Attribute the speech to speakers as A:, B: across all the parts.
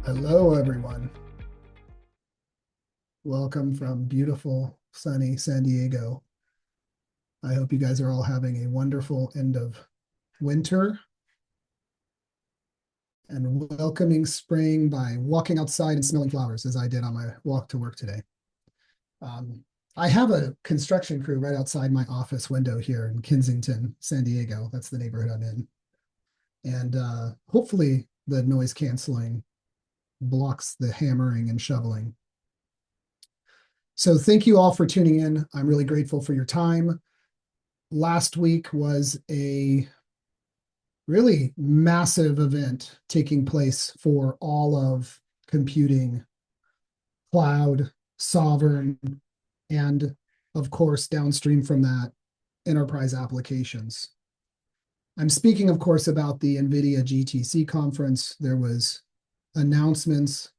A: Hello, everyone. Welcome from beautiful, sunny San Diego. I hope you guys are all having a wonderful end of winter and welcoming spring by walking outside and smelling flowers, as I did on my walk to work today. I have a construction crew right outside my office window here in Kensington, San Diego. That's the neighborhood I'm in. And hopefully the noise canceling blocks the hammering and shoveling. So thank you all for tuning in. I'm really grateful for your time. Last week was a really massive event taking place for all of computing, cloud, sovereign, and of course, downstream from that, enterprise applications. I'm speaking, of course, about the NVIDIA GTC conference. There was announcements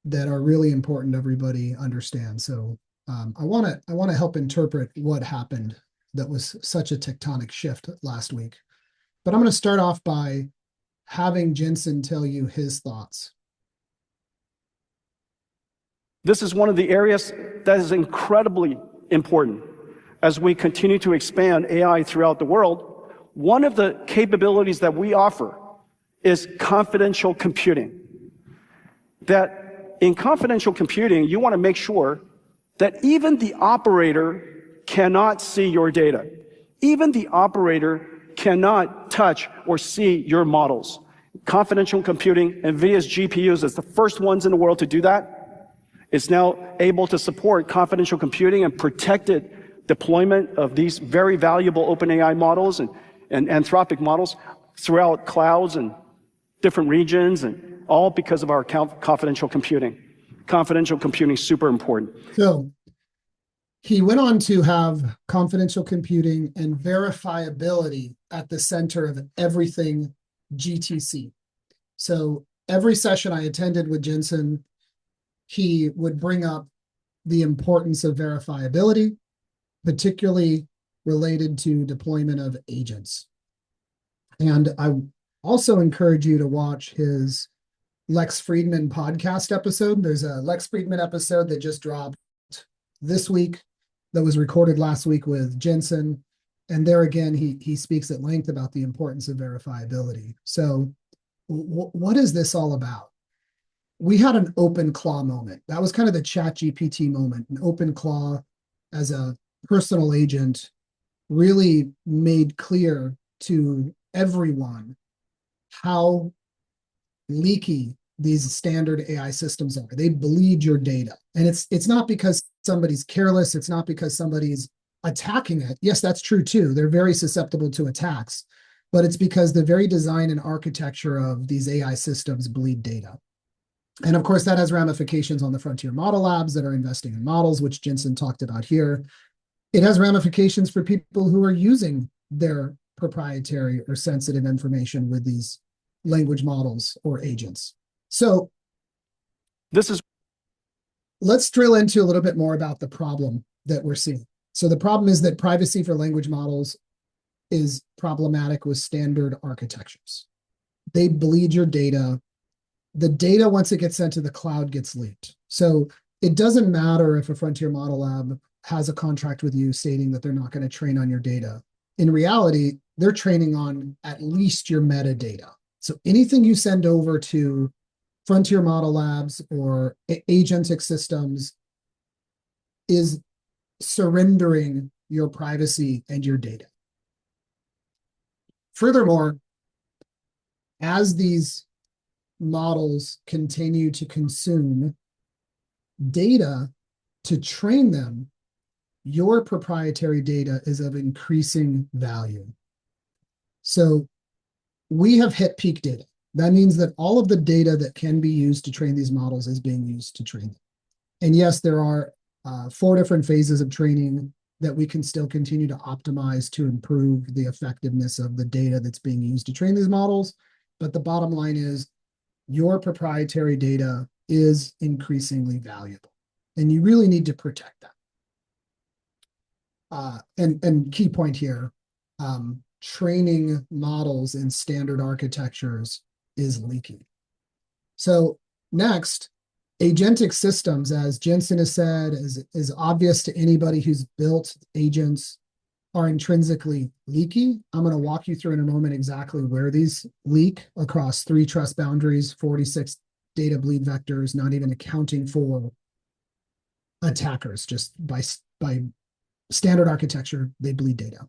A: that are really important to everybody understand. So I want to help interpret what happened that was such a tectonic shift last week. But I'm going to start off by having Jensen tell you his thoughts.
B: This is one of the areas that is incredibly important as we continue to expand AI throughout the world. One of the capabilities that we offer is confidential computing. That in confidential computing, you want to make sure that even the operator cannot see your data. Even the operator cannot touch or see your models. Confidential computing, NVIDIA's GPUs is the first ones in the world to do that. It's now able to support confidential computing and protected deployment of these very valuable OpenAI models and Anthropic models throughout clouds and different regions, and all because of our confidential computing. Confidential computing is super important.
A: So he went on to have confidential computing and verifiability at the center of everything GTC. So every session I attended with Jensen, he would bring up the importance of verifiability, particularly related to deployment of agents. And I also encourage you to watch his Lex Friedman podcast episode. There's a Lex Friedman episode that just dropped this week that was recorded last week with Jensen. And there again, he speaks at length about the importance of verifiability. So what is this all about? We had an OpenClaw moment. That was kind of the ChatGPT moment. An OpenClaw as a personal agent really made clear to everyone how leaky these standard AI systems are. They bleed your data. And it's not because somebody's careless. It's not because somebody's attacking it. Yes, that's true too. They're very susceptible to attacks, but it's because the very design and architecture of these AI systems bleed data. And of course, that has ramifications on the frontier model labs that are investing in models, which Jensen talked about here. It has ramifications for people who are using their proprietary or sensitive information with these language models or agents. So let's drill into a little bit more about the problem that we're seeing. So the problem is that privacy for language models is problematic with standard architectures. They bleed your data. The data, once it gets sent to the cloud, gets leaked. So it doesn't matter if a frontier model lab has a contract with you stating that they're not going to train on your data. In reality, they're training on at least your metadata. So anything you send over to frontier model labs or agentic systems is surrendering your privacy and your data. Furthermore, as these models continue to consume data to train them, your proprietary data is of increasing value. So we have hit peak data. That means that all of the data that can be used to train these models is being used to train them. And yes, there are 4 different phases of training that we can still continue to optimize to improve the effectiveness of the data that's being used to train these models. But the bottom line is your proprietary data is increasingly valuable, and you really need to protect that. And key point here, training models in standard architectures is leaky. So Next, agentic systems, as Jensen has said, is obvious to anybody who's built agents, are intrinsically leaky. I'm going to walk you through in a moment exactly where these leak across 3 trust boundaries, 46 data bleed vectors, not even accounting for attackers. Just by standard architecture, they bleed data.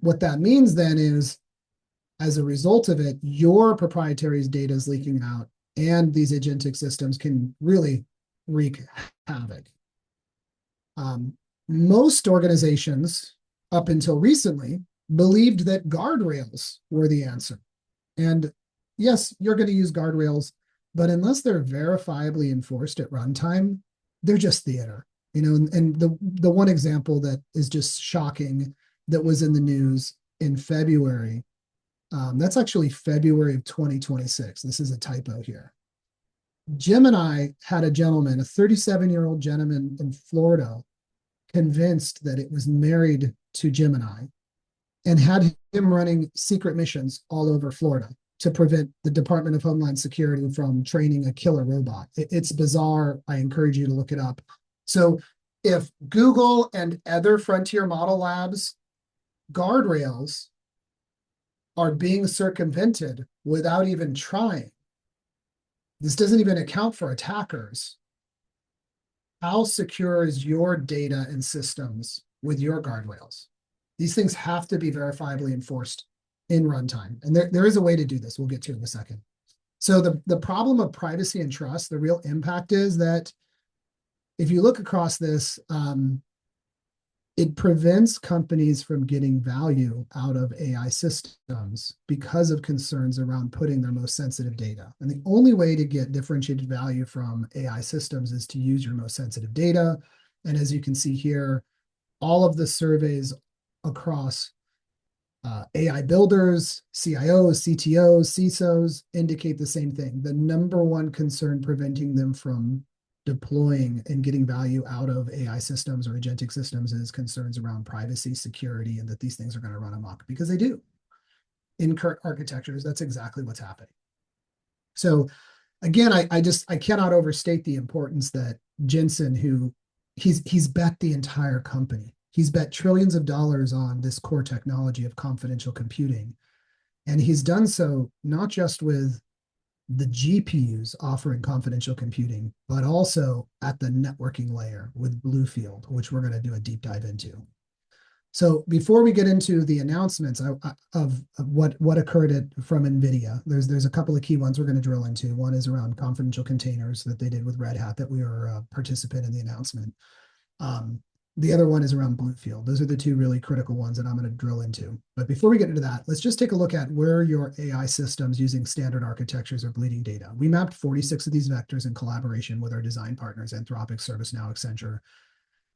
A: What that means then is, as a result of it, your proprietary data is leaking out, and these agentic systems can really wreak havoc. Most organizations, up until recently, believed that guardrails were the answer. And yes, you're going to use guardrails, but unless they're verifiably enforced at runtime, they're just theater. And the one example that is just shocking that was in the news in February, that's actually February of 2026. This is a typo here. Gemini had a gentleman, a 37-year-old gentleman in Florida, convinced that it was married to Gemini, and had him running secret missions all over Florida to prevent the Department of Homeland Security from training a killer robot. It's bizarre. I encourage you to look it up. So if Google and other frontier model labs guardrails are being circumvented without even trying, this doesn't even account for attackers. How secure is your data and systems with your guardrails? These things have to be verifiably enforced in runtime. And there is a way to do this. We'll get to in a second. So the problem of privacy and trust, the real impact is that if you look across this, it prevents companies from getting value out of AI systems because of concerns around putting their most sensitive data. And the only way to get differentiated value from AI systems is to use your most sensitive data. And as you can see here, all of the surveys across AI builders, CIOs, CTOs, CISOs indicate the same thing. The number one concern preventing them from deploying and getting value out of AI systems or agentic systems is concerns around privacy, security, and that these things are going to run amok, because they do. In current architectures, that's exactly what's happening. So again, I cannot overstate the importance that Jensen, who he's bet the entire company. He's bet trillions of dollars on this core technology of confidential computing. And he's done so not just with the GPUs offering confidential computing, but also at the networking layer with BlueField, which we're going to do a deep dive into. So before we get into the announcements of what occurred from NVIDIA, there's a couple of key ones we're going to drill into. One is around confidential containers that they did with Red Hat that we were a participant in the announcement. The other one is around BlueField. Those are the two really critical ones that I'm going to drill into. But before we get into that, let's just take a look at where your AI systems using standard architectures are bleeding data. We mapped 46 of these vectors in collaboration with our design partners, Anthropic, ServiceNow, Accenture,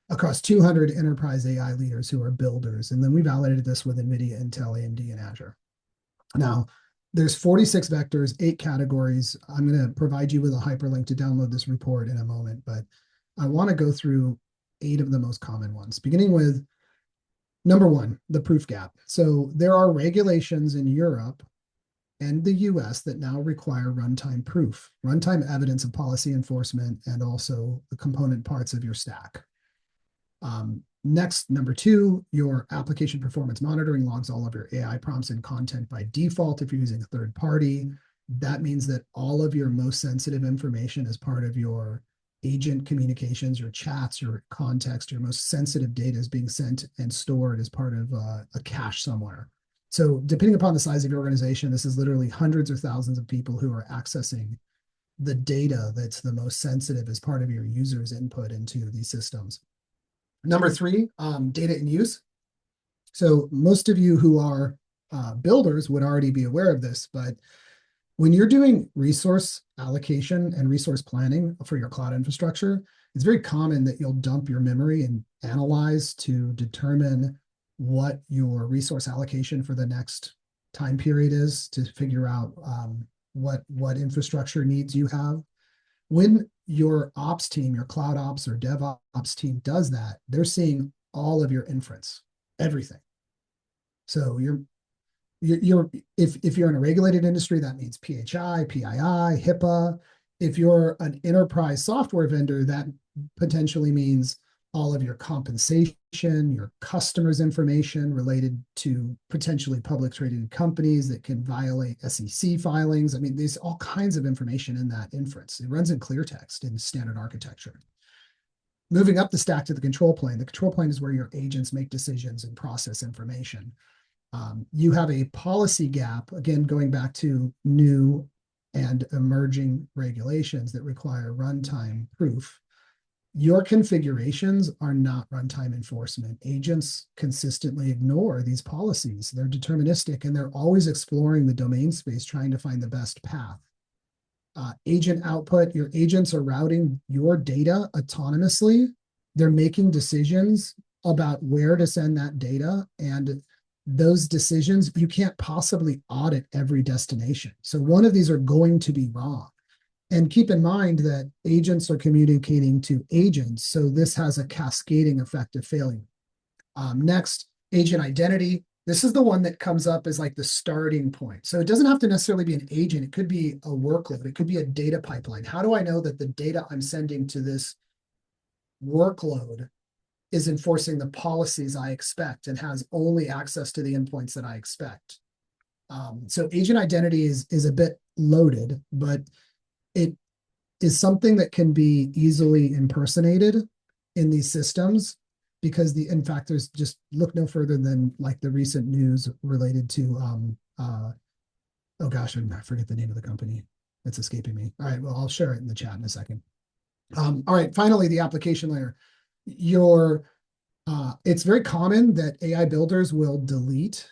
A: across 200 enterprise AI leaders who are builders. And then we validated this with NVIDIA, Intel, AMD, and Azure. Now, there's 46 vectors, 8 categories. I'm going to provide you with a hyperlink to download this report in a moment, but I want to go through 8 of the most common ones, beginning with number 1, the proof gap. So there are regulations in Europe and the US that now require runtime proof, runtime evidence of policy enforcement, and also the component parts of your stack. Next, number 2, your application performance monitoring logs all of your AI prompts and content by default if you're using a third party. That means that all of your most sensitive information as part of your agent communications, your chats, your context, your most sensitive data is being sent and stored as part of a cache somewhere. So depending upon the size of your organization, this is literally hundreds or thousands of people who are accessing the data that's the most sensitive as part of your users' input into these systems. Number 3, data in use. So most of you who are builders would already be aware of this, but when you're doing resource allocation and resource planning for your cloud infrastructure, it's very common that you'll dump your memory and analyze to determine what your resource allocation for the next time period is, to figure out what infrastructure needs you have. When your ops team, your cloud ops or DevOps team does that, they're seeing all of your inference, everything. So if you're in a regulated industry, that means PHI, PII, HIPAA. If you're an enterprise software vendor, that potentially means all of your compensation, your customers' information related to potentially public traded companies that can violate SEC filings. I mean, there's all kinds of information in that inference. It runs in clear text in standard architecture. Moving up the stack to the control plane. The control plane is where your agents make decisions and process information. You have a policy gap, again, going back to new and emerging regulations that require runtime proof. Your configurations are not runtime enforcement. Agents consistently ignore these policies. They're deterministic and they're always exploring the domain space, trying to find the best path. Agent output, your agents are routing your data autonomously. They're making decisions about where to send that data, and those decisions, you can't possibly audit every destination. So one of these are going to be wrong. And keep in mind that agents are communicating to agents, so this has a cascading effect of failure. Next, agent identity. This is the one that comes up as like the starting point. So it doesn't have to necessarily be an agent. It could be a workload. It could be a data pipeline. How do I know that the data I'm sending to this workload is enforcing the policies I expect and has only access to the endpoints that I expect? So agent identity is a bit loaded, but it is something that can be easily impersonated in these systems, because in fact, there's just look no further than like the recent news related to, oh gosh, I forget the name of the company. It's escaping me. All right, well, I'll share it in the chat in a second. All right, finally, the application layer. It's very common that AI builders will delete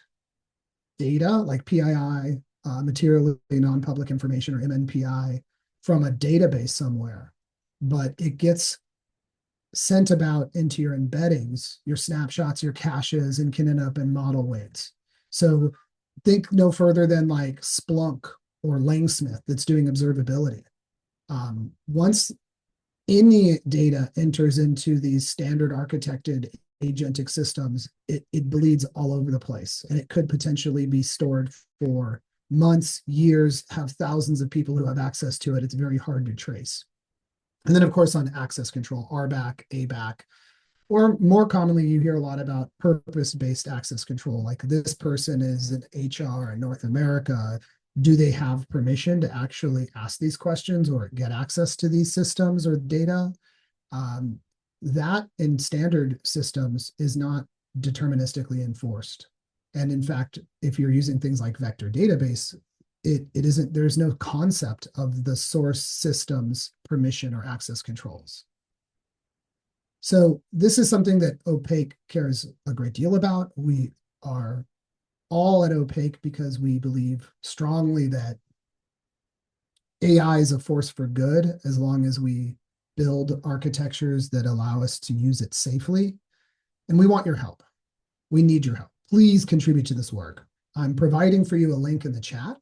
A: data like PII, materially non-public information, or MNPI, from a database somewhere, but it gets sent about into your embeddings, your snapshots, your caches, and can end up in model weights. So think no further than like Splunk or Langsmith that's doing observability. Once any data enters into these standard architected agentic systems, it bleeds all over the place, and it could potentially be stored for months, years, have thousands of people who have access to it. It's very hard to trace. And then, of course, on access control, RBAC, ABAC, or more commonly, you hear a lot about purpose-based access control. Like this person is an HR in North America. Do they have permission to actually ask these questions or get access to these systems or data? That in standard systems is not deterministically enforced. And in fact, if you're using things like vector database, it isn't, there's no concept of the source system's permission or access controls. So this is something that Opaque cares a great deal about. We are all at Opaque because we believe strongly that AI is a force for good as long as we build architectures that allow us to use it safely. And we want your help. We need your help. Please contribute to this work. I'm providing for you a link in the chat.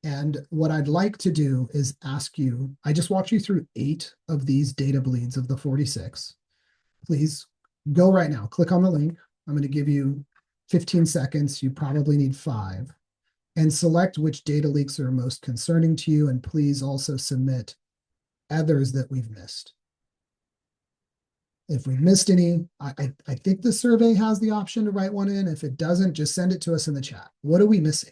A: And what I'd like to do is ask you, I just walked you through 8 of these data bleeds of the 46. Please go right now, click on the link. I'm going to give you 15 seconds. You probably need 5. And select which data leaks are most concerning to you. And please also submit others that we've missed. If we've missed any, I think the survey has the option to write one in. If it doesn't, just send it to us in the chat. What are we missing?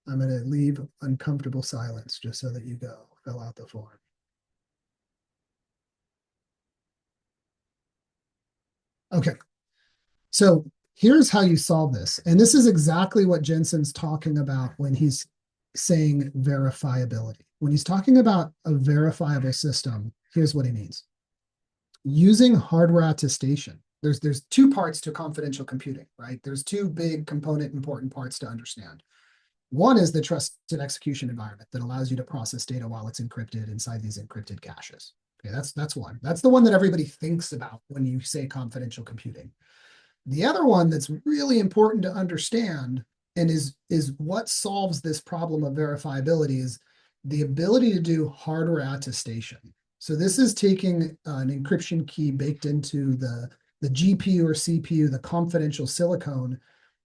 A: I'm going to leave uncomfortable silence just so that you go fill out the form. Okay, so here's how you solve this. And this is exactly what Jensen's talking about when he's saying verifiability. When he's talking about a verifiable system, here's what he means. Using hardware attestation. There's 2 parts to confidential computing, right? There's 2 big component important parts to understand. One is the trusted execution environment that allows you to process data while it's encrypted inside these encrypted caches. Okay, that's one. That's the one that everybody thinks about when you say confidential computing. The other one that's really important to understand and is what solves this problem of verifiability is the ability to do hardware attestation. So this is taking an encryption key baked into the GPU or CPU, the confidential silicon,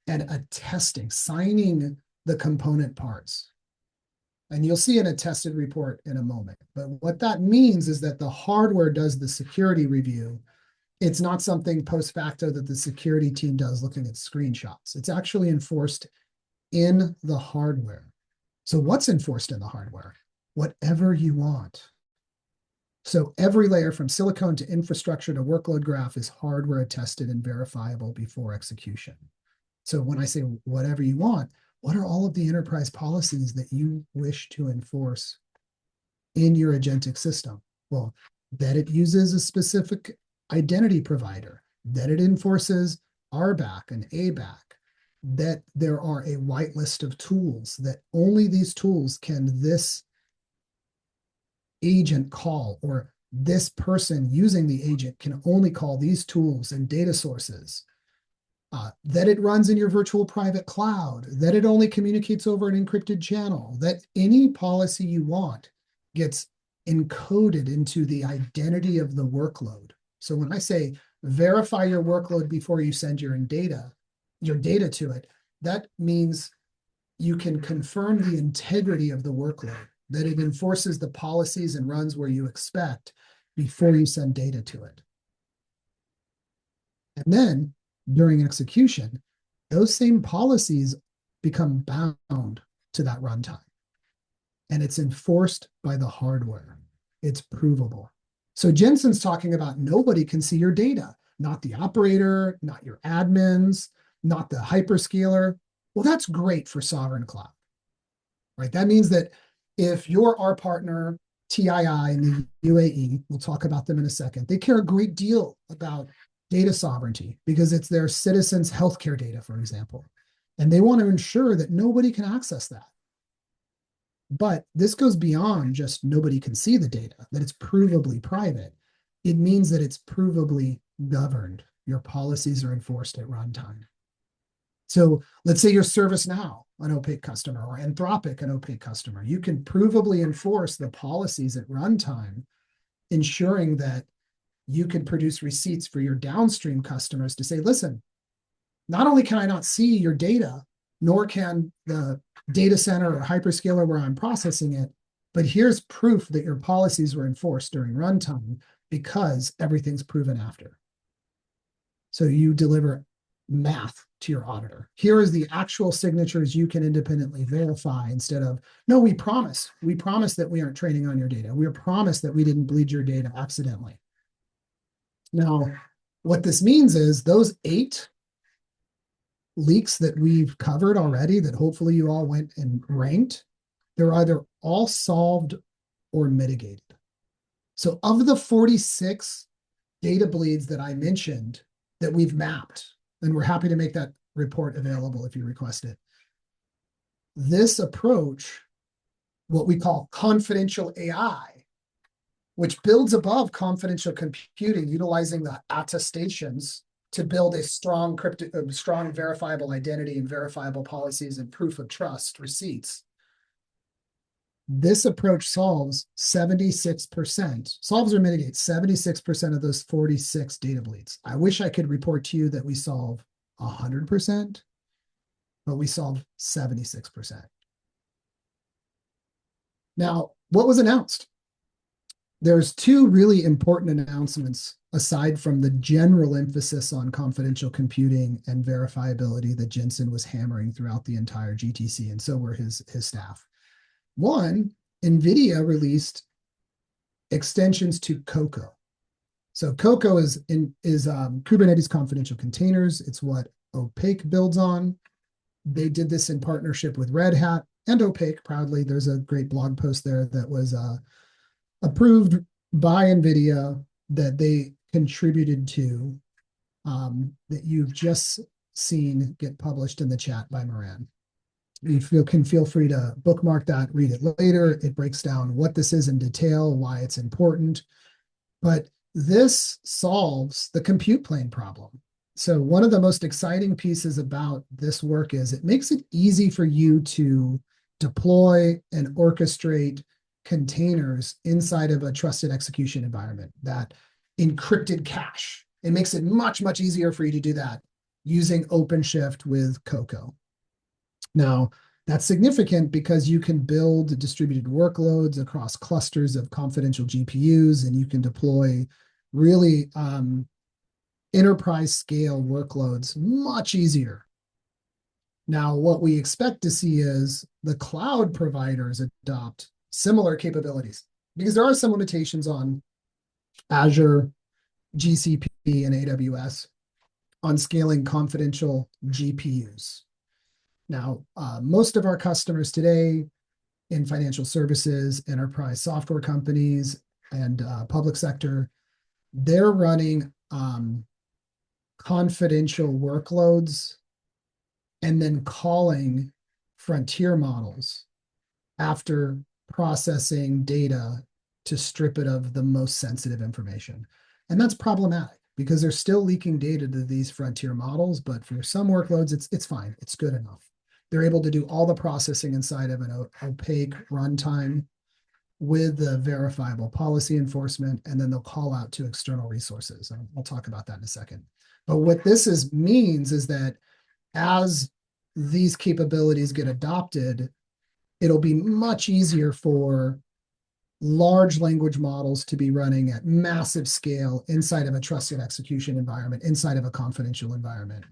A: and attesting, signing the component parts. And you'll see an attested report in a moment. But what that means is that the hardware does the security review. It's not something post facto that the security team does looking at screenshots. It's actually enforced in the hardware. So what's enforced in the hardware? Whatever you want. So every layer from silicon to infrastructure to workload graph is hardware attested and verifiable before execution. So when I say whatever you want, what are all of the enterprise policies that you wish to enforce in your agentic system? Well, that it uses a specific identity provider, that it enforces RBAC and ABAC, that there are a whitelist of tools, that only these tools can this agent call, or this person using the agent can only call these tools and data sources. That it runs in your virtual private cloud, that it only communicates over an encrypted channel, that any policy you want gets encoded into the identity of the workload. So when I say verify your workload before you send your data to it, that means you can confirm the integrity of the workload, that it enforces the policies and runs where you expect before you send data to it. And then during execution, those same policies become bound to that runtime. And it's enforced by the hardware. It's provable. So Jensen's talking about nobody can see your data, not the operator, not your admins, not the hyperscaler. Well, that's great for sovereign cloud, right? That means that if you're our partner, TII in the UAE, we'll talk about them in a second, they care a great deal about data sovereignty because it's their citizens' healthcare data, for example. And they want to ensure that nobody can access that. But this goes beyond just nobody can see the data, that it's provably private. It means that it's provably governed. Your policies are enforced at runtime. So let's say you're ServiceNow, an Opaque customer, or Anthropic, an Opaque customer. You can provably enforce the policies at runtime, ensuring that you can produce receipts for your downstream customers to say, listen, not only can I not see your data, nor can the data center or hyperscaler where I'm processing it, but here's proof that your policies were enforced during runtime because everything's proven after. So you deliver math to your auditor. Here is the actual signatures you can independently verify instead of, no, we promise that we aren't training on your data. We promise that we didn't bleed your data accidentally. Now, what this means is those 8 leaks that we've covered already, that hopefully you all went and ranked, they're either all solved or mitigated. So of the 46 data bleeds that I mentioned that we've mapped, and we're happy to make that report available if you request it, this approach, what we call confidential AI, which builds above confidential computing, utilizing the attestations to build a strong verifiable identity and verifiable policies and proof of trust receipts. This approach solves 76%, solves or mitigates 76% of those 46 data bleeds. I wish I could report to you that we solve 100%, but we solve 76%. Now, what was announced? There's 2 really important announcements aside from the general emphasis on confidential computing and verifiability that Jensen was hammering throughout the entire GTC, and so were his staff. One, NVIDIA released extensions to Coco. So Coco is Kubernetes confidential containers. It's what Opaque builds on. They did this in partnership with Red Hat and Opaque proudly. There's a great blog post there that was approved by NVIDIA that they contributed to, that you've just seen get published in the chat by Moran. You can feel free to bookmark that, read it later. It breaks down what this is in detail, why it's important. But this solves the compute plane problem. So one of the most exciting pieces about this work is it makes it easy for you to deploy and orchestrate containers inside of a trusted execution environment, that encrypted cache. It makes it much, much easier for you to do that using OpenShift with Cocoa. Now, that's significant because you can build distributed workloads across clusters of confidential GPUs, and you can deploy really enterprise scale workloads much easier. Now, what we expect to see is the cloud providers adopt similar capabilities because there are some limitations on Azure, GCP, and AWS on scaling confidential GPUs. Now, most of our customers today in financial services, enterprise software companies, and public sector, they're running confidential workloads and then calling frontier models after processing data to strip it of the most sensitive information. And that's problematic because they're still leaking data to these frontier models, but for some workloads, it's fine. It's good enough. They're able to do all the processing inside of an opaque runtime with the verifiable policy enforcement, and then they'll call out to external resources. And I'll talk about that in a second. But what this means is that as these capabilities get adopted, it'll be much easier for large language models to be running at massive scale inside of a trusted execution environment, inside of a confidential environment.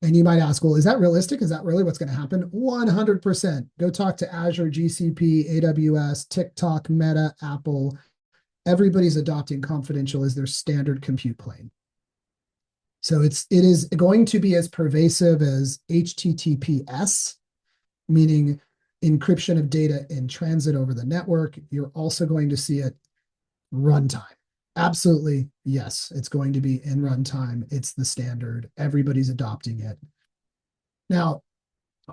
A: And you might ask, well, is that realistic? Is that really what's going to happen? 100%. Go talk to Azure, GCP, AWS, TikTok, Meta, Apple. Everybody's adopting confidential as their standard compute plane. So it is going to be as pervasive as HTTPS, meaning encryption of data in transit over the network. You're also going to see it runtime. Absolutely, yes, it's going to be in runtime. It's the standard. Everybody's adopting it. Now,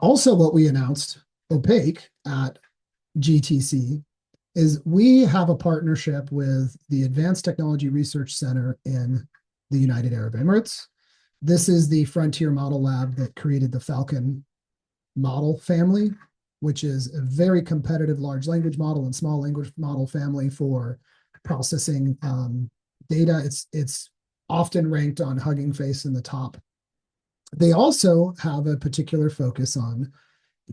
A: also what we announced, Opaque at GTC, is we have a partnership with the Advanced Technology Research Center in the United Arab Emirates. This is the frontier model lab that created the Falcon model family, which is a very competitive large language model and small language model family for processing data. It's often ranked on Hugging Face in the top. They also have a particular focus on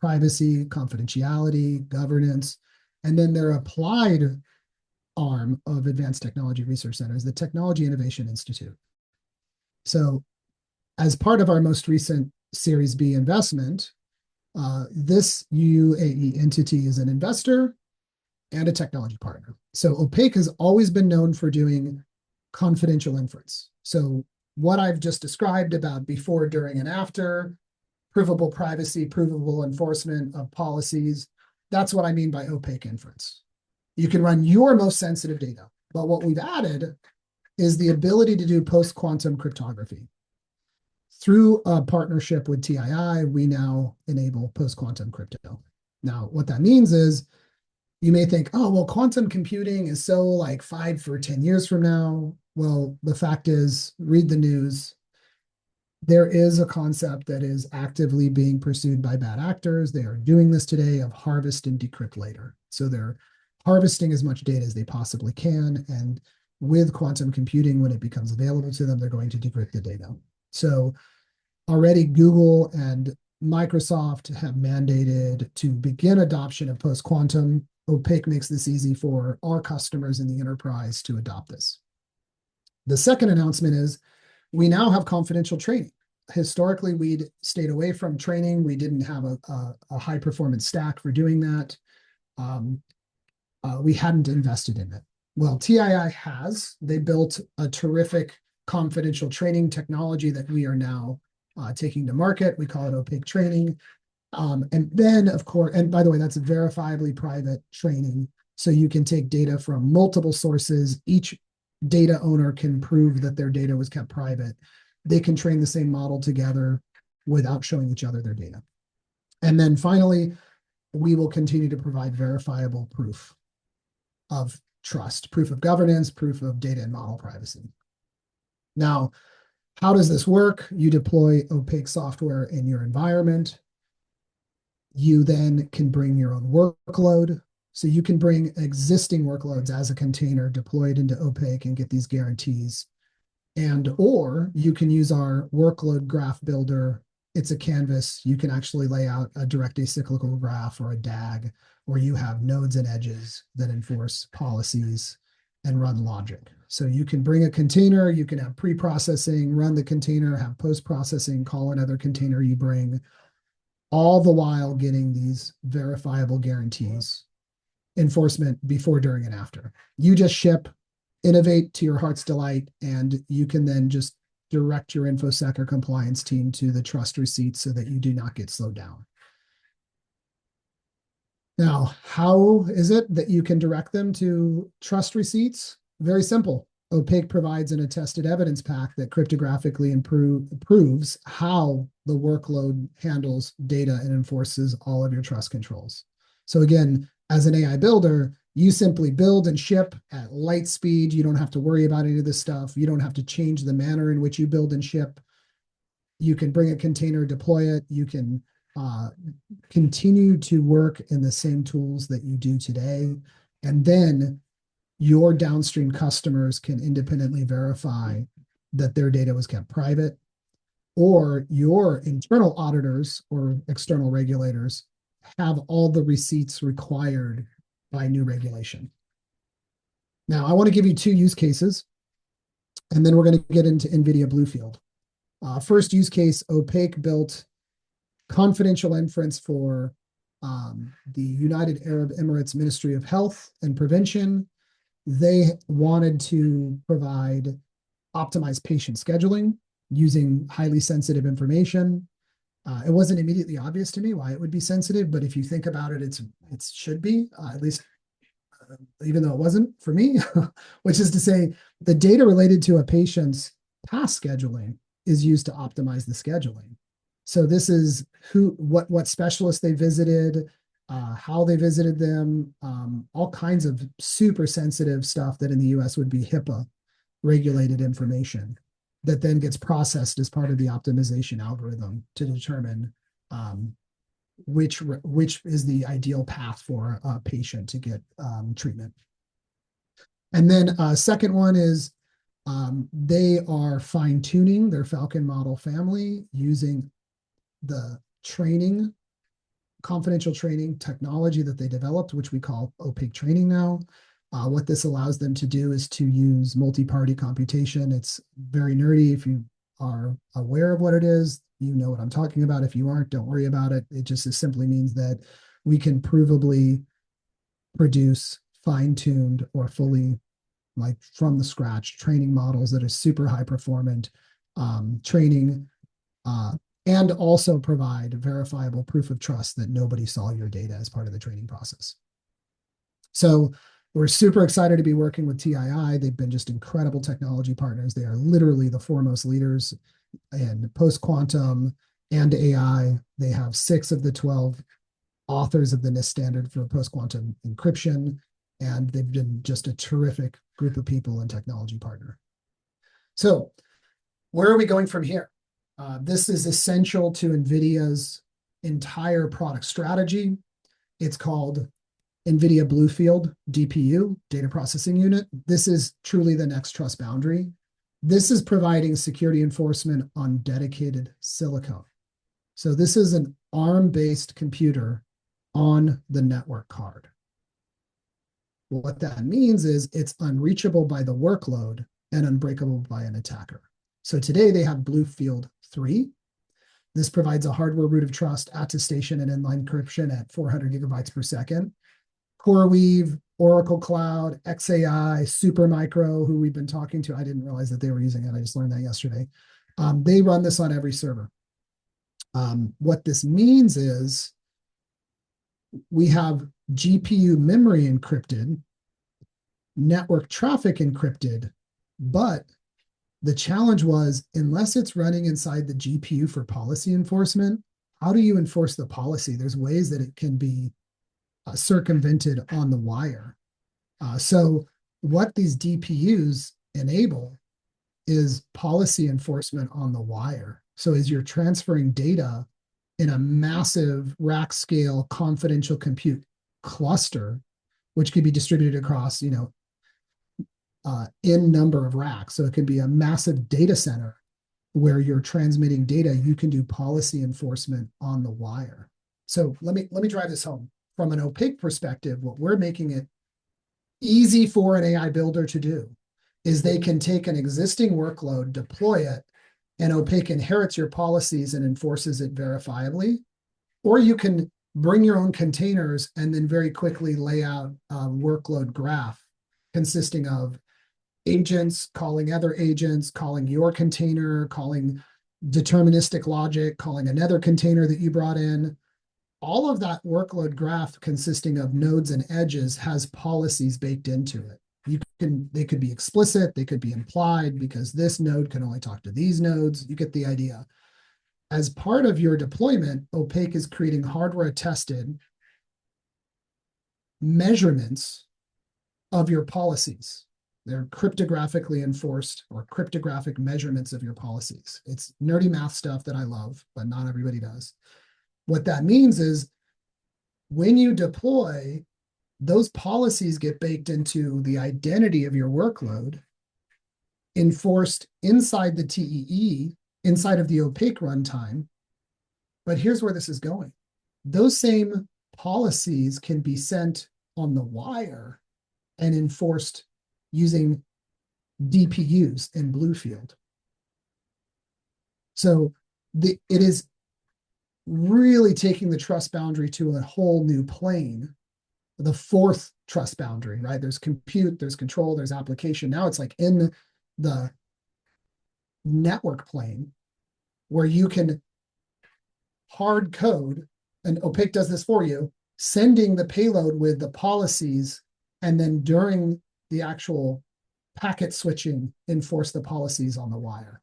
A: privacy, confidentiality, governance, and then their applied arm of Advanced Technology Research Center is the Technology Innovation Institute. So as part of our most recent Series B investment, this UAE entity is an investor and a technology partner. So Opaque has always been known for doing confidential inference. So what I've just described about before, during, and after, provable privacy, provable enforcement of policies, that's what I mean by opaque inference. You can run your most sensitive data, but what we've added is the ability to do post-quantum cryptography. Through a partnership with TII, we now enable post-quantum crypto. Now, what that means is you may think, oh, well, quantum computing is so like 5 or 10 years from now. Well, the fact is, read the news. There is a concept that is actively being pursued by bad actors. They are doing this today of harvest and decrypt later. So they're harvesting as much data as they possibly can. And with quantum computing, when it becomes available to them, they're going to decrypt the data. So already Google and Microsoft have mandated to begin adoption of post-quantum. Opaque makes this easy for our customers in the enterprise to adopt this. The second announcement is we now have confidential training. Historically, we'd stayed away from training. We didn't have a high-performance stack for doing that. We hadn't invested in it. Well, TII has. They built a terrific confidential training technology that we are now taking to market. We call it Opaque Training. And then, of course, and by the way, that's a verifiably private training. So you can take data from multiple sources. Each data owner can prove that their data was kept private. They can train the same model together without showing each other their data. And then finally, we will continue to provide verifiable proof of trust, proof of governance, proof of data and model privacy. Now, how does this work? You deploy Opaque software in your environment. You then can bring your own workload. So you can bring existing workloads as a container deployed into Opaque and get these guarantees. And or you can use our workload graph builder. It's a canvas. You can actually lay out a direct acyclical graph or a DAG, where you have nodes and edges that enforce policies and run logic. So you can bring a container, you can have pre-processing, run the container, have post-processing, call another container you bring, all the while getting these verifiable guarantees, enforcement before, during, and after. You just ship, innovate to your heart's delight, and you can then just direct your InfoSec or compliance team to the trust receipts so that you do not get slowed down. Now, how is it that you can direct them to trust receipts? Very simple. Opaque provides an attested evidence pack that cryptographically proves how the workload handles data and enforces all of your trust controls. So again, as an AI builder, you simply build and ship at light speed. You don't have to worry about any of this stuff. You don't have to change the manner in which you build and ship. You can bring a container, deploy it. You can continue to work in the same tools that you do today. And then your downstream customers can independently verify that their data was kept private, or your internal auditors or external regulators have all the receipts required by new regulation. Now, I want to give you two use cases, and then we're going to get into NVIDIA BlueField. First use case, Opaque built confidential inference for the United Arab Emirates Ministry of Health and Prevention. They wanted to provide optimized patient scheduling using highly sensitive information. It wasn't immediately obvious to me why it would be sensitive, but if you think about it, it should be, at least even though it wasn't for me, which is to say the data related to a patient's past scheduling is used to optimize the scheduling. So this is what specialists they visited, how they visited them, all kinds of super sensitive stuff that in the US would be HIPAA regulated information that then gets processed as part of the optimization algorithm to determine which is the ideal path for a patient to get treatment. And then second one is they are fine-tuning their Falcon model family using the confidential training technology that they developed, which we call Opaque training now. What this allows them to do is to use multi-party computation. It's very nerdy. If you are aware of what it is, you know what I'm talking about. If you aren't, don't worry about it. It just simply means that we can provably produce fine-tuned or fully, like from the scratch, training models that are super high performant training, and also provide verifiable proof of trust that nobody saw your data as part of the training process. So we're super excited to be working with TII. They've been just incredible technology partners. They are literally the foremost leaders in post-quantum and AI. They have 6 of the 12 authors of the NIST standard for post-quantum encryption, and they've been just a terrific group of people and technology partner. So where are we going from here? This is essential to NVIDIA's entire product strategy. It's called NVIDIA BlueField DPU, Data Processing Unit. This is truly the next trust boundary. This is providing security enforcement on dedicated silicon. So this is an ARM-based computer on the network card. What that means is it's unreachable by the workload and unbreakable by an attacker. So today they have BlueField 3. This provides a hardware root of trust, attestation, and inline encryption at 400 gigabytes per second. CoreWeave, Oracle Cloud, XAI, Supermicro, who we've been talking to. I didn't realize that they were using it. I just learned that yesterday. They run this on every server. What this means is we have GPU memory encrypted, network traffic encrypted, but the challenge was, unless it's running inside the GPU for policy enforcement, how do you enforce the policy? There's ways that it can be circumvented on the wire. So what these DPUs enable is policy enforcement on the wire. So as you're transferring data in a massive rack scale confidential compute cluster, which could be distributed across, in number of racks. So it can be a massive data center where you're transmitting data. You can do policy enforcement on the wire. So let me drive this home. From an Opaque perspective, what we're making it easy for an AI builder to do is they can take an existing workload, deploy it, and Opaque inherits your policies and enforces it verifiably. Or you can bring your own containers and then very quickly lay out a workload graph consisting of agents calling other agents, calling your container, calling deterministic logic, calling another container that you brought in. All of that workload graph consisting of nodes and edges has policies baked into it. They could be explicit, they could be implied, because this node can only talk to these nodes. You get the idea. As part of your deployment, Opaque is creating hardware-tested measurements of your policies. They're cryptographically enforced or cryptographic measurements of your policies. It's nerdy math stuff that I love, but not everybody does. What that means is when you deploy, those policies get baked into the identity of your workload, enforced inside the TEE, inside of the Opaque runtime. But here's where this is going. Those same policies can be sent on the wire and enforced using DPUs in BlueField. So it is really taking the trust boundary to a whole new plane, the fourth trust boundary, right? There's compute, there's control, there's application. Now it's like in the network plane where you can hard code, and Opaque does this for you, sending the payload with the policies, and then during the actual packet switching, enforce the policies on the wire.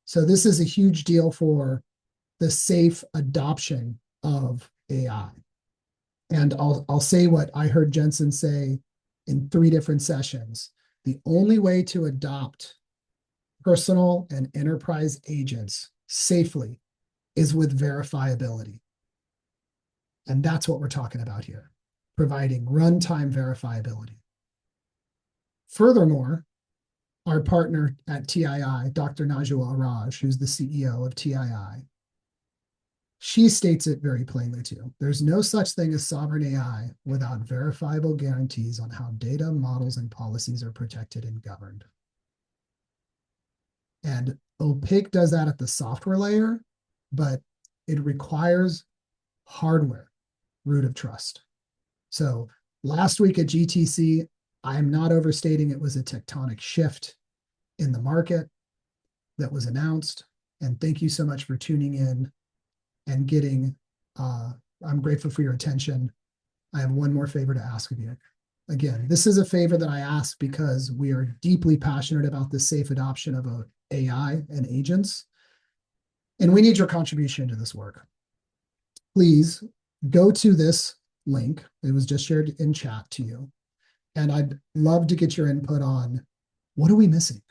A: So this is a huge deal for the safe adoption of AI. And I'll say what I heard Jensen say in 3 different sessions. The only way to adopt personal and enterprise agents safely is with verifiability. And that's what we're talking about here, providing runtime verifiability. Furthermore, our partner at TII, Dr. Najwa Araj, who's the CEO of TII, she states it very plainly too. There's no such thing as sovereign AI without verifiable guarantees on how data, models, and policies are protected and governed. And Opaque does that at the software layer, but it requires hardware root of trust. So last week at GTC, I'm not overstating, it was a tectonic shift in the market that was announced. And thank you so much for tuning in and getting, I'm grateful for your attention. I have one more favor to ask of you. Again, this is a favor that I ask because we are deeply passionate about the safe adoption of AI and agents. And we need your contribution to this work. Please go to this link. It was just shared in chat to you. And I'd love to get your input on what are we missing?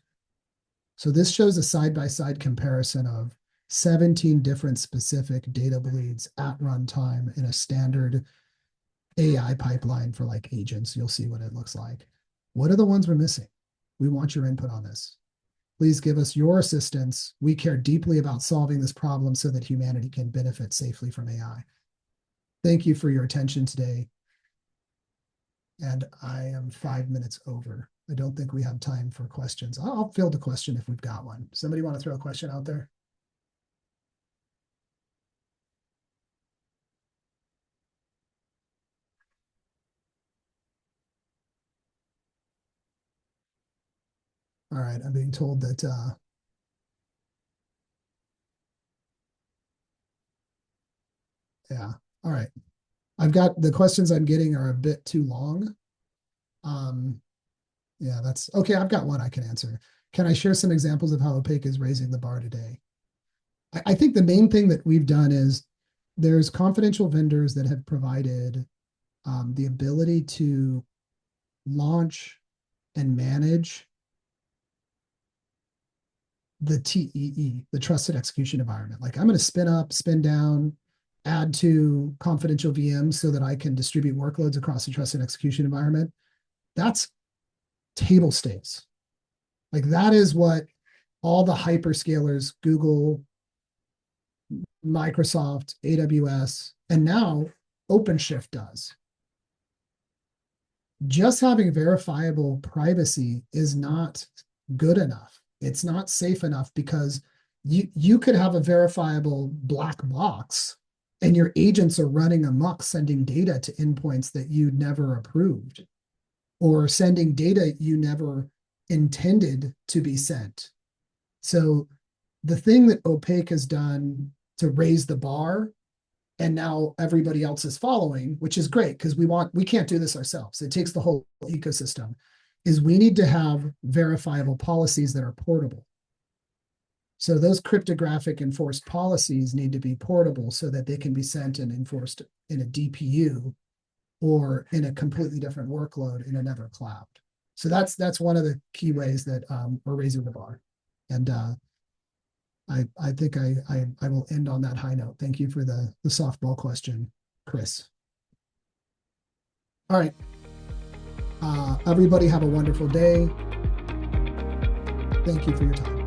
A: So this shows a side-by-side comparison of 17 different specific data bleeds at runtime in a standard AI pipeline for like agents. You'll see what it looks like. What are the ones we're missing? We want your input on this. Please give us your assistance. We care deeply about solving this problem so that humanity can benefit safely from AI. Thank you for your attention today. And I am 5 minutes over. I don't think we have time for questions. I'll field a question if we've got one. Somebody want to throw a question out there? All right, I'm being told that yeah, all right. I've got the questions I'm getting are a bit too long. Yeah, that's okay. I've got one I can answer. Can I share some examples of how Opaque is raising the bar today? I think the main thing that we've done is there's confidential vendors that have provided the ability to launch and manage the TEE, the trusted execution environment. Like I'm going to spin up, spin down, add to confidential VMs so that I can distribute workloads across the trusted execution environment. That's table stakes. Like that is what all the hyperscalers, Google, Microsoft, AWS, and now OpenShift does. Just having verifiable privacy is not good enough. It's not safe enough because you could have a verifiable black box and your agents are running amok, sending data to endpoints that you never approved or sending data you never intended to be sent. So the thing that Opaque has done to raise the bar, and now everybody else is following, which is great because we can't do this ourselves. It takes the whole ecosystem, is we need to have verifiable policies that are portable. So those cryptographic enforced policies need to be portable so that they can be sent and enforced in a DPU or in a completely different workload in another cloud. So that's one of the key ways that we're raising the bar. And I think I will end on that high note. Thank you for the softball question, Chris. All right. Everybody have a wonderful day. Thank you for your time.